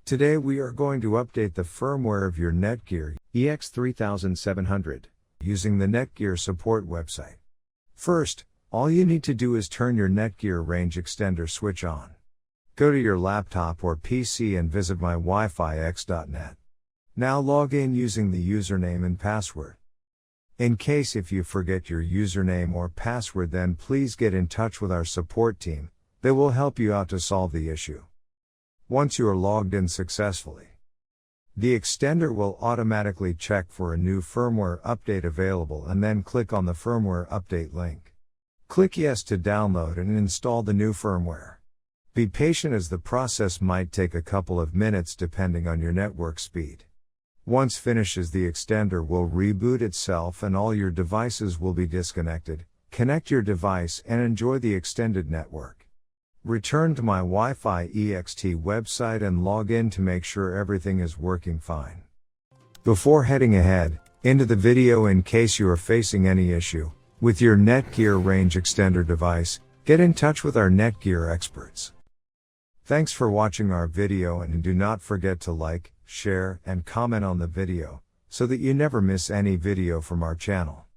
Today we are going to update the firmware of your Netgear EX3700 using the Netgear support website. First, all you need to do is turn your Netgear Range Extender switch on. Go to your laptop or PC and visit my WiFi.X.net. Now log in using the username and password. In case if you forget your username or password, then please get in touch with our support team. They will help you out to solve the issue. Once you are logged in successfully, the extender will automatically check for a new firmware update available and then click on the firmware update link. Click yes to download and install the new firmware. Be patient as the process might take a couple of minutes depending on your network speed. Once finishes, the extender will reboot itself and all your devices will be disconnected. Connect your device and enjoy the extended network. Return to my Wi-Fi EXT website and log in to make sure everything is working fine. Before heading ahead into the video, in case you are facing any issue with your Netgear Range Extender device, get in touch with our Netgear experts. Thanks for watching our video, and do not forget to like, share, and comment on the video, so that you never miss any video from our channel.